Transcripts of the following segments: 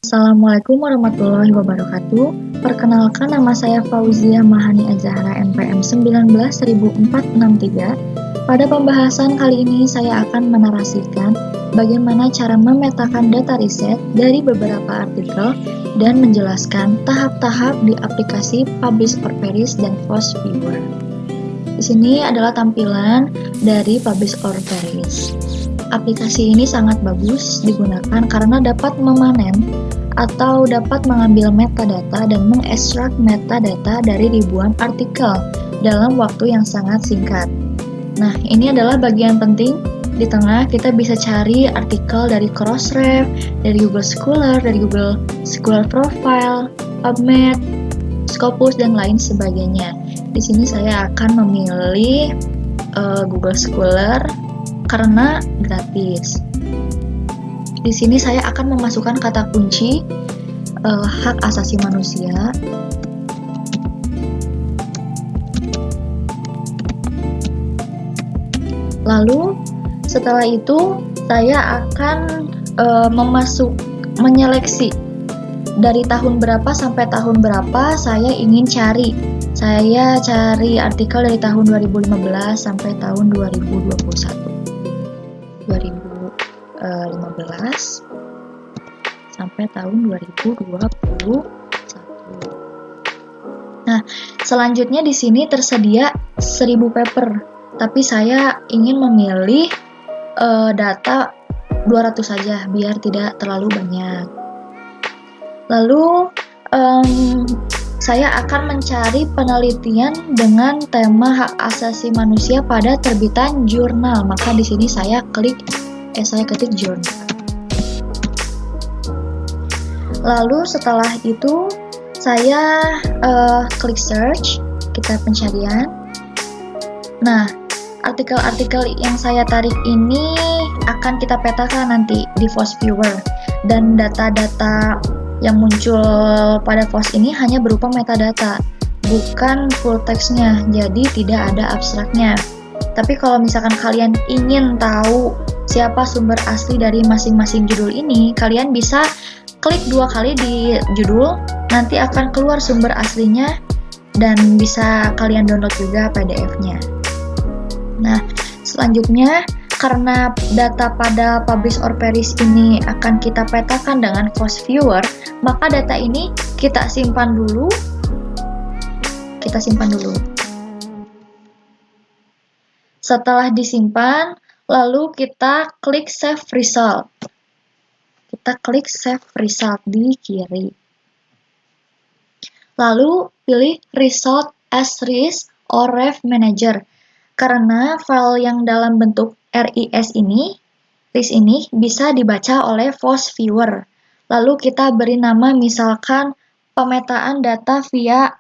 Assalamualaikum warahmatullahi wabarakatuh. Perkenalkan, nama saya Fauzia Mahani Azahra NPM 19.463. Pada pembahasan kali ini saya akan menarasikan bagaimana cara memetakan data riset dari beberapa artikel dan menjelaskan tahap-tahap di aplikasi Publish or Perish dan Force Viewer. Di sini adalah tampilan dari Publish or Perish. Aplikasi ini sangat bagus digunakan karena dapat memanen atau dapat mengambil metadata dan mengekstrak metadata dari ribuan artikel dalam waktu yang sangat singkat. Nah, ini adalah bagian penting. Di tengah kita bisa cari artikel dari Crossref, dari Google Scholar, dari Google Scholar Profile, PubMed, Scopus, dan lain sebagainya. Di sini saya akan memilih Google Scholar karena gratis. Di sini saya akan memasukkan kata kunci hak asasi manusia. Lalu setelah itu saya akan menyeleksi dari tahun berapa sampai tahun berapa saya ingin cari. Saya cari artikel dari tahun 2015 sampai tahun 2021. 2015 sampai tahun 2021. Nah, selanjutnya di sini tersedia 1000 paper, tapi saya ingin memilih data 200 saja biar tidak terlalu banyak. Lalu saya akan mencari penelitian dengan tema hak asasi manusia pada terbitan jurnal. Maka di sini saya ketik jurnal. Lalu setelah itu saya klik search, kita pencarian. Nah, artikel-artikel yang saya tarik ini akan kita petakan nanti di Force Viewer, dan data-data yang muncul pada Force ini hanya berupa metadata, bukan full text-nya, jadi tidak ada abstraknya. Tapi kalau misalkan kalian ingin tahu siapa sumber asli dari masing-masing judul ini, kalian bisa klik 2 kali di judul, nanti akan keluar sumber aslinya dan bisa kalian download juga PDF-nya. Nah, selanjutnya karena data pada Publish or Perish ini akan kita petakan dengan Force Viewer, maka data ini kita simpan dulu. Setelah disimpan, lalu kita klik Save Result. Kita klik Save Result di kiri. Lalu pilih Result as RIS or Ref Manager. Karena file yang dalam bentuk RIS ini bisa dibaca oleh Force Viewer. Lalu kita beri nama misalkan pemetaan data via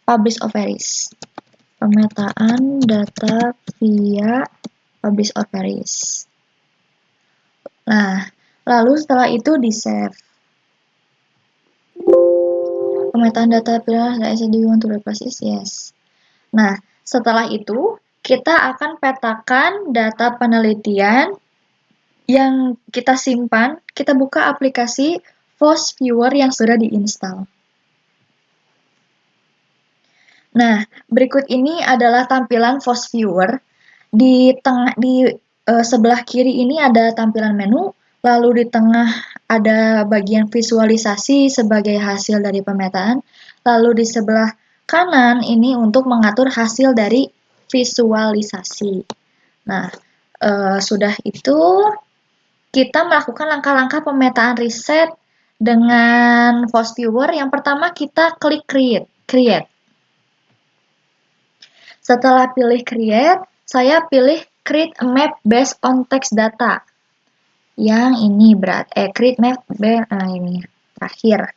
Publish or Perish. Pemetaan data via Publish or Perish. Nah, lalu setelah itu di-save. Pemetaan data via do you want to replace this? Yes. Nah, setelah itu kita akan petakan data penelitian yang kita simpan. Kita buka aplikasi Force Viewer yang sudah diinstal. Nah, berikut ini adalah tampilan Force Viewer. Di sebelah kiri ini ada tampilan menu, lalu di tengah ada bagian visualisasi sebagai hasil dari pemetaan, lalu di sebelah kanan ini untuk mengatur hasil dari visualisasi. Nah, sudah itu kita melakukan langkah-langkah pemetaan riset dengan Force Viewer. Yang pertama kita klik Create. Setelah pilih Create, saya pilih Create a Map based on text data. Yang ini Create Map ini terakhir.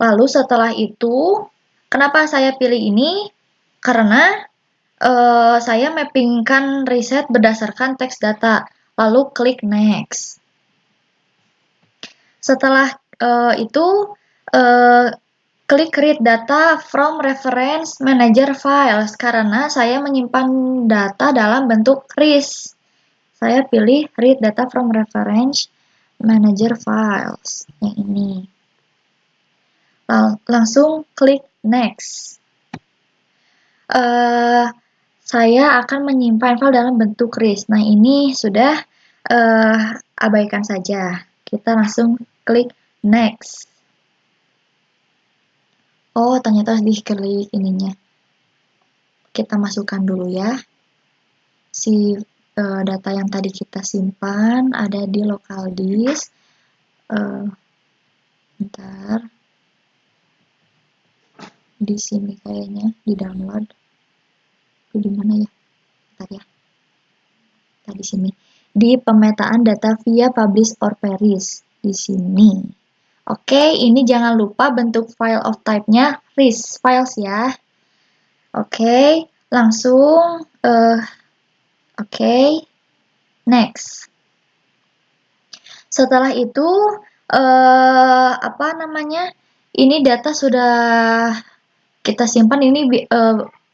Lalu setelah itu, kenapa saya pilih ini? Karena saya mappingkan riset berdasarkan teks data, lalu klik Next. Setelah itu, klik Create Data from Reference Manager Files, karena saya menyimpan data dalam bentuk RIS. Saya pilih Read Data from Reference Manager Files yang ini. Langsung klik Next. Saya akan menyimpan file dalam bentuk RIS. Nah, ini sudah abaikan saja. Kita langsung klik Next. Oh, ternyata harus diklik ininya. Kita masukkan dulu ya. Si data yang tadi kita simpan ada di local disk. Bentar. Di sini kayaknya, di download. Itu di mana ya? Bentar ya. Tadi sini. Di pemetaan data via publish or perish. Di sini. Oke, ini jangan lupa bentuk file of type-nya RIS files ya. Oke, langsung oke, next. Setelah itu ini data sudah kita simpan, ini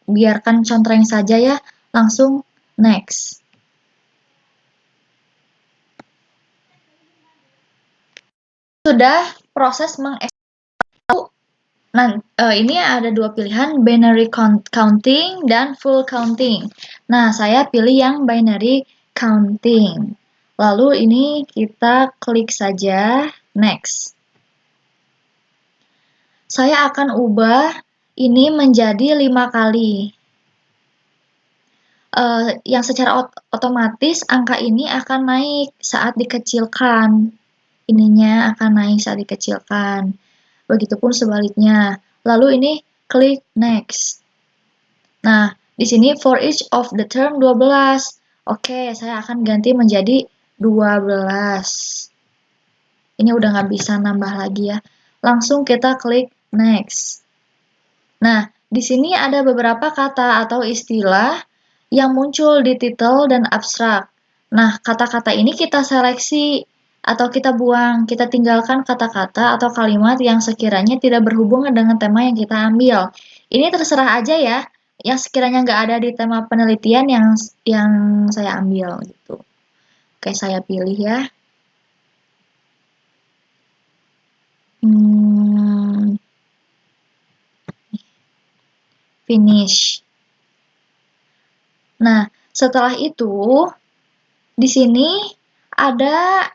biarkan contreng saja ya. Langsung next. Sudah proses mengekstrak. Nah, ini ada dua pilihan, binary counting dan full counting. Nah, saya pilih yang binary counting. Lalu ini kita klik saja next. Saya akan ubah ini menjadi 5 kali. Yang secara otomatis angka ini akan naik saat dikecilkan. Ininya akan naik saat dikecilkan. Begitupun sebaliknya. Lalu ini klik next. Nah, di sini for each of the term 12. Oke, saya akan ganti menjadi 12. Ini udah nggak bisa nambah lagi ya. Langsung kita klik next. Nah, di sini ada beberapa kata atau istilah yang muncul di title dan abstrak. Nah, kata-kata ini kita seleksi atau kita buang, kita tinggalkan kata-kata atau kalimat yang sekiranya tidak berhubungan dengan tema yang kita ambil. Ini terserah aja ya, yang sekiranya nggak ada di tema penelitian yang saya ambil gitu. Oke, saya pilih ya. Finish. Nah, setelah itu di sini ada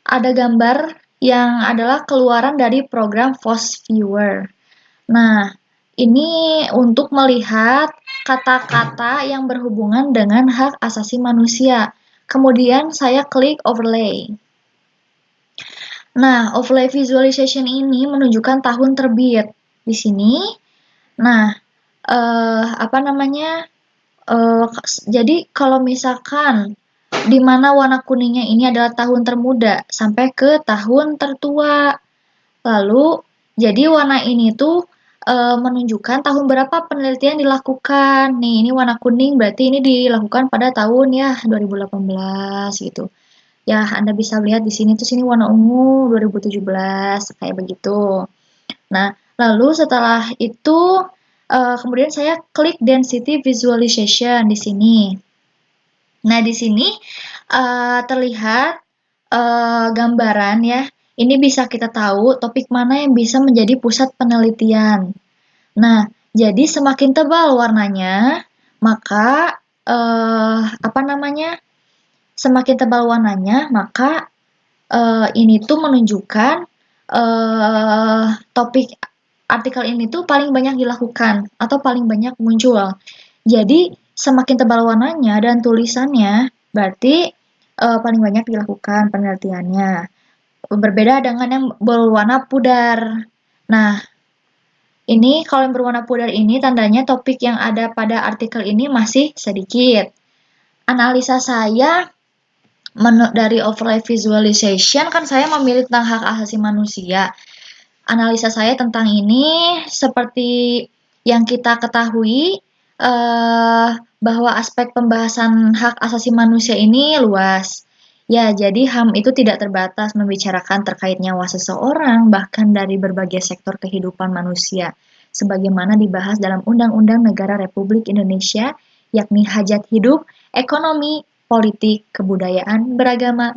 ada gambar yang adalah keluaran dari program Force Viewer. Nah, ini untuk melihat kata-kata yang berhubungan dengan hak asasi manusia. Kemudian saya klik overlay. Nah, overlay visualization ini menunjukkan tahun terbit di sini. Nah, jadi kalau misalkan di mana warna kuningnya ini adalah tahun termuda sampai ke tahun tertua. Lalu, jadi warna ini tuh menunjukkan tahun berapa penelitian dilakukan. Nih, ini warna kuning berarti ini dilakukan pada tahun ya 2018 gitu. Ya, Anda bisa lihat di sini tuh sini warna ungu 2017 kayak begitu. Nah, lalu setelah itu kemudian saya klik density visualization di sini. Nah, di sini terlihat gambaran ya. Ini bisa kita tahu topik mana yang bisa menjadi pusat penelitian. Nah, jadi semakin tebal warnanya, maka semakin tebal warnanya, maka ini tuh menunjukkan topik artikel ini tuh paling banyak dilakukan atau paling banyak muncul. Jadi semakin tebal warnanya dan tulisannya berarti paling banyak dilakukan penelitiannya. Berbeda dengan yang berwarna pudar. Nah, ini kalau yang berwarna pudar ini tandanya topik yang ada pada artikel ini masih sedikit. Analisa saya dari overlay visualization kan saya memilih tentang hak asasi manusia. Analisa saya tentang ini seperti yang kita ketahui bahwa aspek pembahasan hak asasi manusia ini luas. Ya, jadi HAM itu tidak terbatas membicarakan terkait nyawa seseorang, bahkan dari berbagai sektor kehidupan manusia, sebagaimana dibahas dalam Undang-Undang Negara Republik Indonesia yakni hajat hidup, ekonomi, politik, kebudayaan, beragama,